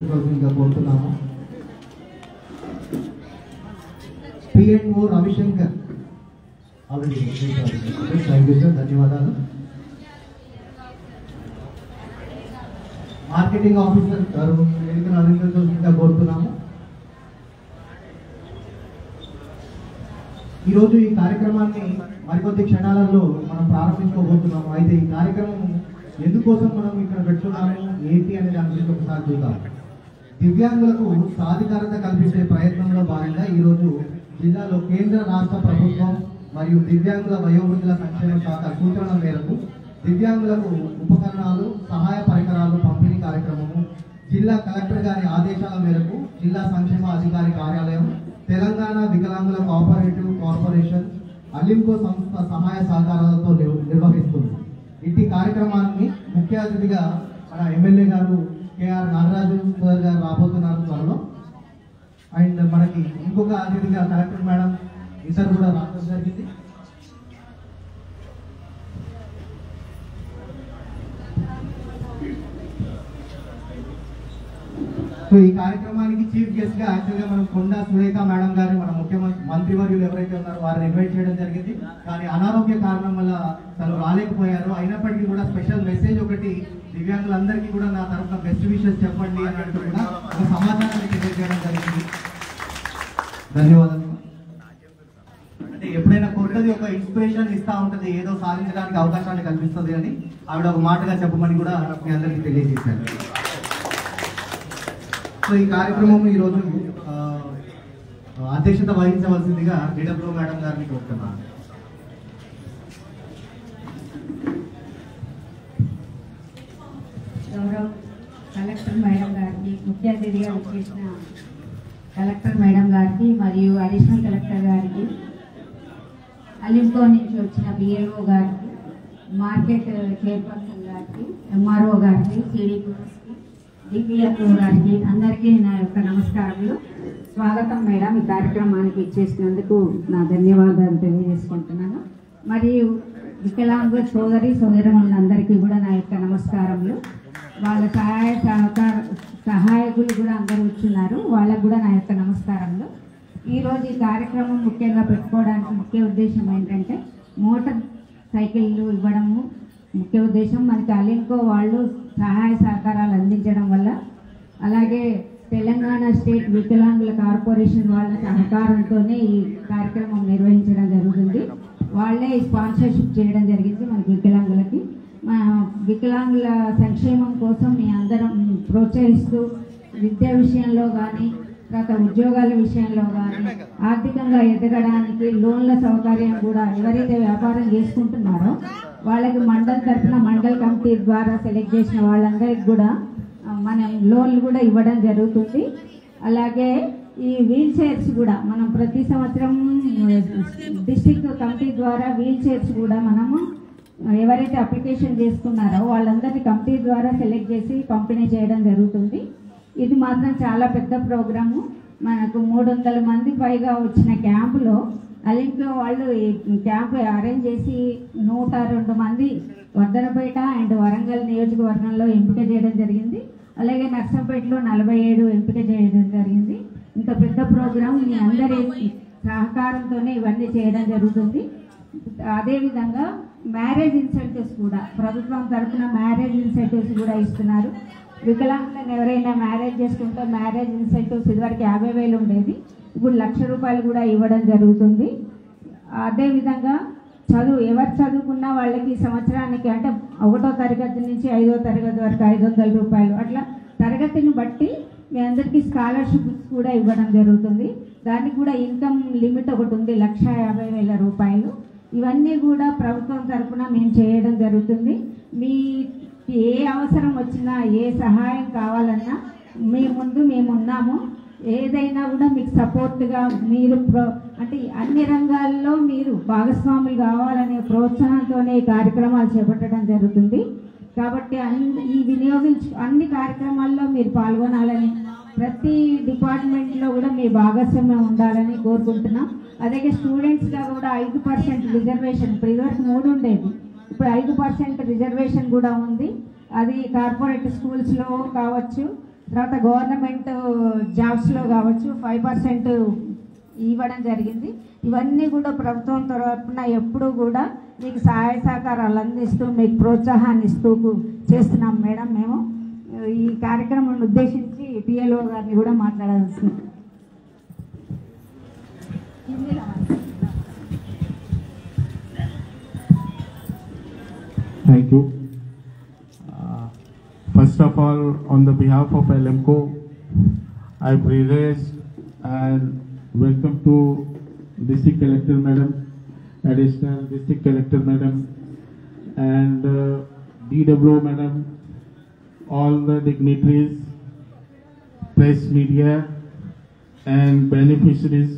కోరుతున్నాము. PNO Ravishankar already thank you sir, ధన్యవాదాలు. Marketing officer గారు వేదికను అలంకరించవలసిందిగా కోరుతున్నాము. ఈరోజు ఈ కార్యక్రమాన్ని మరికొద్ది క్షణాలలో మనం ప్రారంభించుకోబోతున్నాము. అయితే ఈ కార్యక్రమం ఎందుకోసం మనం ఇక్కడ పెట్టుకున్నాము ఏంటి అనే దాని గురించి ఒకసారి చూద్దాం. దివ్యాంగులకు సాధికారత కల్పించే ప్రయత్నంలో భాగంగా ఈరోజు జిల్లాలో కేంద్ర రాష్ట్ర ప్రభుత్వం మరియు దివ్యాంగుల వయోవృద్ధుల సంక్షేమ శాఖ సూచనల మేరకు దివ్యాంగులకు ఉపకరణాలు, సహాయ పరికరాలు పంపిణీ కార్యక్రమము జిల్లా కలెక్టర్ గారి ఆదేశాల మేరకు జిల్లా సంక్షేమ అధికారి కార్యాలయం, తెలంగాణ వికలాంగుల కోఆపరేటివ్ కార్పొరేషన్, అలింకో సంస్థ సహాయ సహకారాలతో నిర్వహిస్తుంది. ఇట్టి కార్యక్రమాన్ని ముఖ్య అతిథిగా మన ఎమ్మెల్యే గారు కేఆర్ నాగరాజు సార్ గారు రాబోతున్నారు త్వరలో. అండ్ మనకి ఇంకొక అతిథిగా కలెక్టర్ మేడం ఇద్దరు కూడా రావడం జరిగింది. సో ఈ కార్యక్రమానికి చీఫ్ గెస్ట్ గా యాక్చువల్గా మనం కొండా సురేఖ మేడం గారు మన ముఖ్యమంత్రి మంత్రివర్యులు ఎవరైతే ఉన్నారో వారిని ఇన్వైట్ చేయడం జరిగింది. కానీ అనారోగ్య కారణం వల్ల తను రాలేకపోయారు. అయినప్పటికీ కూడా స్పెషల్ మెసేజ్ ఒకటి దివ్యాంగులందరికీ కూడా నా తరఫున బెస్ట్ విషెస్ చెప్పండి అని అంటూ కూడా ఒక సమాచారాన్ని తెలియజేయడం జరిగింది. ధన్యవాదాలు. అంటే ఎప్పుడైనా కొట్టది ఒక ఇన్స్పిరేషన్ ఇస్తా ఉంటది, ఏదో సాధించడానికి అవకాశాన్ని కల్పిస్తుంది అని ఆవిడ ఒక మాటగా చెప్పమని కూడా మీ అందరికీ తెలియజేశారు. సో ఈ కార్యక్రమం ఈరోజు అధ్యక్షత వహించవలసిందిగా డిడబ్ల్యూ మేడం గారిని కోరుతున్నాను. గౌరవ్ కలెక్టర్ మేడం గారికి, ముఖ్య అతిథిగా వచ్చేసిన కలెక్టర్ మేడం గారికి మరియు అడిషనల్ కలెక్టర్ గారికి, అలింకో నుంచి వచ్చిన బిఎల్ఓ గారికి, మార్కెట్ చైర్పర్సన్ గారికి, ఎంఆర్ఓ గారికి, సిడిపిఓకి, డిపిఎఫ్ఓ గారికి అందరికీ నా యొక్క నమస్కారములు. స్వాగతం మేడం. ఈ కార్యక్రమానికి ఇచ్చేసినందుకు నా ధన్యవాదాలు తెలియజేసుకుంటున్నాను. మరియు వికలాంగుల సోదరులందరికీ కూడా నా యొక్క నమస్కారములు. వాళ్ళ సహాయకులు కూడా అందరూ వచ్చున్నారు, వాళ్ళకు కూడా నా యొక్క నమస్కారములు. ఈరోజు ఈ కార్యక్రమం ముఖ్యంగా పెట్టుకోవడానికి ముఖ్య ఉద్దేశం ఏంటంటే మోటార్ సైకిళ్ళు ఇవ్వడము ముఖ్య ఉద్దేశం. మనకి అలింకో వాళ్ళు సహాయ సహకారాలు అందించడం వల్ల, అలాగే తెలంగాణ స్టేట్ వికలాంగుల కార్పొరేషన్ వాళ్ళ సహకారంతోనే ఈ కార్యక్రమం నిర్వహించడం జరుగుతుంది. వాళ్ళే స్పాన్సర్షిప్ చేయడం జరిగింది మనకి వికలాంగులకి. వికలాంగుల సంక్షేమం కోసం మీ అందరం ప్రోత్సహిస్తూ విద్య విషయంలో కానీ, తర్వాత ఉద్యోగాల విషయంలో కానీ, ఆర్థికంగా ఎదగడానికి లోన్ల సౌకర్యం కూడా ఎవరైతే వ్యాపారం చేసుకుంటున్నారో వాళ్ళకి మండల్ తరఫున మండల్ కమిటీ ద్వారా సెలెక్ట్ చేసిన వాళ్ళందరికీ కూడా మనం లోన్లు కూడా ఇవ్వడం జరుగుతుంది. అలాగే ఈ వీల్ చైర్స్ కూడా మనం ప్రతి సంవత్సరం డిస్ట్రిక్ట్ కమిటీ ద్వారా వీల్ చైర్స్ కూడా మనము ఎవరైతే అప్లికేషన్ చేసుకున్నారో వాళ్ళందరినీ కమిటీ ద్వారా సెలెక్ట్ చేసి పంపిణీ చేయడం జరుగుతుంది. ఇది మాత్రం చాలా పెద్ద ప్రోగ్రాము. మనకు 300 మంది పైగా వచ్చిన క్యాంపులో అలింకో వాళ్ళు ఈ క్యాంపు అరేంజ్ చేసి 102 మంది వర్ధనపేట అండ్ వరంగల్ నియోజకవర్గంలో ఎంపిక చేయడం జరిగింది. అలాగే నర్సంపేటలో 47 ఎంపిక చేయడం జరిగింది. ఇంత పెద్ద ప్రోగ్రాం మీ అందరి సహకారంతోనే ఇవన్నీ చేయడం జరుగుతుంది. అదేవిధంగా మ్యారేజ్ ఇన్సెంటివ్స్ కూడా ప్రభుత్వం తరఫున మ్యారేజ్ ఇన్సెంటివ్స్ కూడా ఇస్తున్నారు. వికలాంగులను ఎవరైనా మ్యారేజ్ చేసుకుంటే మ్యారేజ్ ఇన్సెంటివ్స్ ఇదివరకు 50,000 ఉండేది, ఇప్పుడు 1,00,000 రూపాయలు కూడా ఇవ్వడం జరుగుతుంది. అదేవిధంగా ఎవరు చదువుకున్న వాళ్ళకి సంవత్సరానికి అంటే 1వ తరగతి నుంచి 5వ తరగతి వరకు 500 రూపాయలు, అట్లా తరగతిని బట్టి మీ అందరికీ స్కాలర్షిప్స్ కూడా ఇవ్వడం జరుగుతుంది. దానికి కూడా ఇన్కమ్ లిమిట్ ఒకటి ఉంది, 1,50,000 రూపాయలు. ఇవన్నీ కూడా ప్రభుత్వం తరఫున మేము చేయడం జరుగుతుంది. మీ ఏ అవసరం వచ్చినా, ఏ సహాయం కావాలన్నా మీ ముందు మేము ఉన్నాము. ఏదైనా కూడా మీకు సపోర్ట్గా మీరు అంటే అన్ని రంగాల్లో మీరు భాగస్వాములు కావాలనే ప్రోత్సాహంతోనే ఈ కార్యక్రమాలు చేపట్టడం జరుగుతుంది. కాబట్టి అన్ని కార్యక్రమాల్లో మీరు పాల్గొనాలని, ప్రతి డిపార్ట్మెంట్లో కూడా మీ భాగస్వామ్యం ఉండాలని కోరుకుంటున్నాం. అలాగే స్టూడెంట్స్గా కూడా 5% రిజర్వేషన్, ఇప్పుడు ఇదివరకు 3 ఉండేది, ఇప్పుడు 5% రిజర్వేషన్ కూడా ఉంది. అది కార్పొరేట్ స్కూల్స్లో కావచ్చు, తర్వాత గవర్నమెంట్ జాబ్స్లో కావచ్చు 5% ఇవ్వడం జరిగింది. ఇవన్నీ కూడా ప్రభుత్వం తరఫున ఎప్పుడూ కూడా మీకు సహాయ సహకారాలు అందిస్తూ మీకు ప్రోత్సాహాన్ని ఇస్తూ చేస్తున్నాం మేడం. మేము ఈ కార్యక్రమాన్ని ఉద్దేశించి పిఎల్ఓ గారిని కూడా మాట్లాడాల్సింది. Thank you. First of all, on the behalf of LMCO, I praise and welcome to District Collector Madam, Additional District Collector Madam, and DWO Madam, all the dignitaries, press media, and beneficiaries.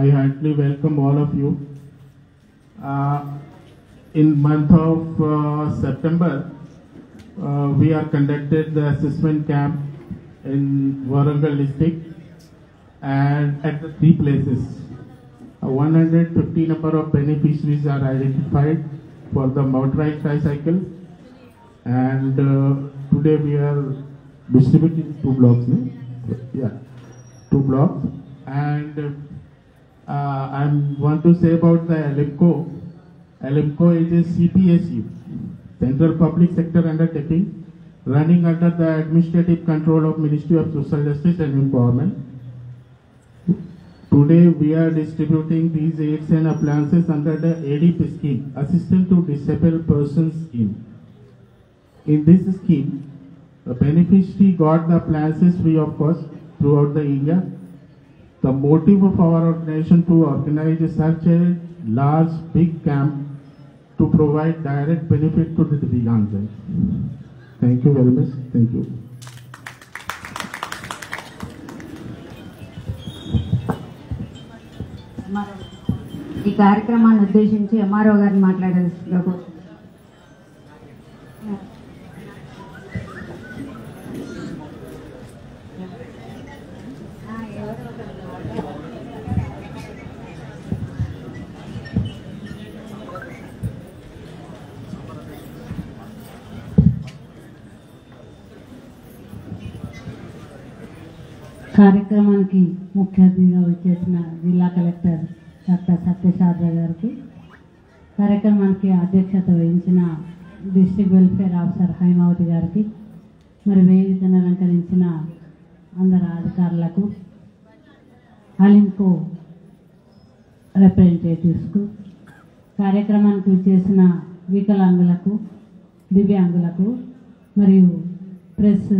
I heartily welcome all of you. In month of September, we are conducted the assessment camp in Warangal district and at the 3 places. 150 number of beneficiaries are identified for the motorized tricycle, and today we are distributing 2 blocks. No? Yeah, 2 blocks. And I want to say about the LMCO. LMCO is a CPSU, Central Public Sector Undertaking, running under the administrative control of Ministry of Social Justice and Empowerment. Today we are distributing these aids and appliances under the ADP scheme, Assistance to Disabled Persons scheme. In this scheme, the beneficiary got the appliances free of cost throughout the India. The motive of our organization to organize such a large big camp to provide direct benefit to the Divyangs. Thank you very much. Thank you. ఈ కార్యక్రమాన్ని ఉద్దేశించి MRO గారిని మాట్లాడాల్సిందిగా కార్యక్రమానికి ముఖ్య అతిథిగా వచ్చేసిన జిల్లా కలెక్టర్ డాక్టర్ సత్యశారద గారికి, కార్యక్రమానికి అధ్యక్షత వహించిన డిస్ట్రిక్ట్ వెల్ఫేర్ ఆఫీసర్ హైమావతి గారికి, మరి వేదికను అలంకరించిన అందరు అధికారులకు, అలింకో రిప్రజెంటేటివ్స్కు, కార్యక్రమానికి చేసిన వికలాంగులకు, దివ్యాంగులకు మరియు ప్రెస్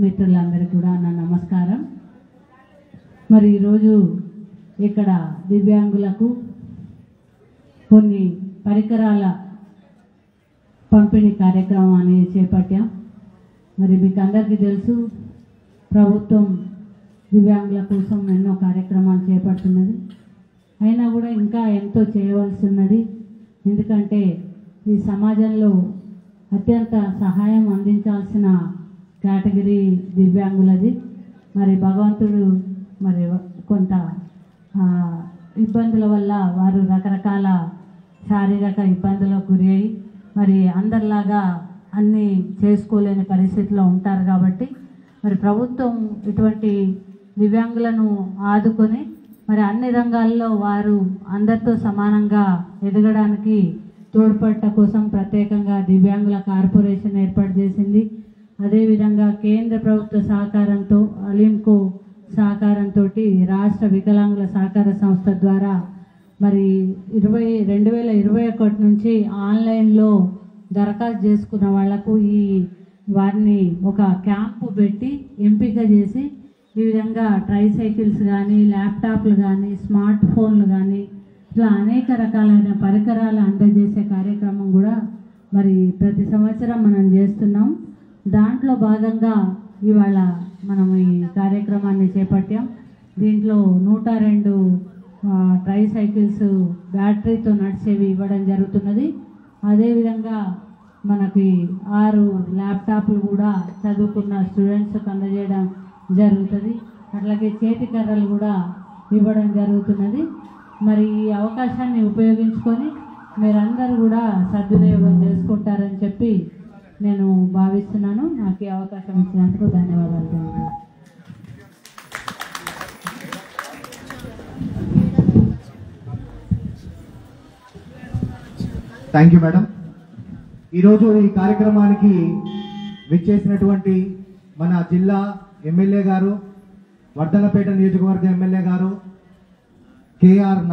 మిత్రులందరికీ కూడా నా నమస్కారం. మరి ఈరోజు ఇక్కడ దివ్యాంగులకు కొన్ని పరికరాల పంపిణీ కార్యక్రమం అనేది చేపట్టాం. మరి మీకు అందరికీ తెలుసు, ప్రభుత్వం దివ్యాంగుల కోసం ఎన్నో కార్యక్రమాలు చేపడుతున్నది. అయినా కూడా ఇంకా ఎంతో చేయవలసి ఉన్నది. ఎందుకంటే ఈ సమాజంలో అత్యంత సహాయం అందించాల్సిన కేటగిరీ దివ్యాంగులది. మరి భగవంతుడు మరి కొంత ఇబ్బందుల వల్ల వారు రకరకాల శారీరక ఇబ్బందులకు గురి అయ్యి మరి అందరిలాగా అన్నీ చేసుకోలేని పరిస్థితిలో ఉంటారు. కాబట్టి మరి ప్రభుత్వం ఇటువంటి దివ్యాంగులను ఆదుకొని మరి అన్ని రంగాల్లో వారు అందరితో సమానంగా ఎదగడానికి తోడ్పడట కోసం ప్రత్యేకంగా దివ్యాంగుల కార్పొరేషన్ ఏర్పాటు చేసింది. అదేవిధంగా కేంద్ర ప్రభుత్వ సహకారంతో, అలింకో సహకారంతో రాష్ట్ర వికలాంగుల సహకార సంస్థ ద్వారా మరి 2021 నుంచి ఆన్లైన్లో దరఖాస్తు చేసుకున్న వాళ్లకు వారిని ఒక క్యాంపు పెట్టి ఎంపిక చేసి ఈ విధంగా ట్రైసైకిల్స్ కానీ, ల్యాప్టాప్లు కానీ, స్మార్ట్ ఫోన్లు కానీ ఇట్లా అనేక రకాలైన పరికరాలు అందజేసే కార్యక్రమం కూడా మరి ప్రతి సంవత్సరం మనం చేస్తున్నాం. దాంట్లో భాగంగా ఇవాళ మనం ఈ కార్యక్రమాన్ని చేపట్టాం. దీంట్లో 102 ట్రైసైకిల్స్ బ్యాటరీతో నడిచేవి ఇవ్వడం జరుగుతున్నది. అదేవిధంగా మనకి 6 ల్యాప్టాప్లు కూడా చదువుకున్న స్టూడెంట్స్కి అందజేయడం జరుగుతుంది. అట్లాగే చేతి కర్రలు కూడా ఇవ్వడం జరుగుతున్నది. మరి ఈ అవకాశాన్ని ఉపయోగించుకొని మీరందరూ కూడా సద్వినియోగం చేసుకుంటారని చెప్పి నేను భావిస్తున్నాను. నాకు ఈ అవకాశం ఇచ్చినందుకు ధన్యవాదాలు. Thank you madam. ఈరోజు ఈ కార్యక్రమానికి విచ్చేసినటువంటి మన జిల్లా ఎమ్మెల్యే గారు, వర్ధనపేట నియోజకవర్గ ఎమ్మెల్యే గారు కేఆర్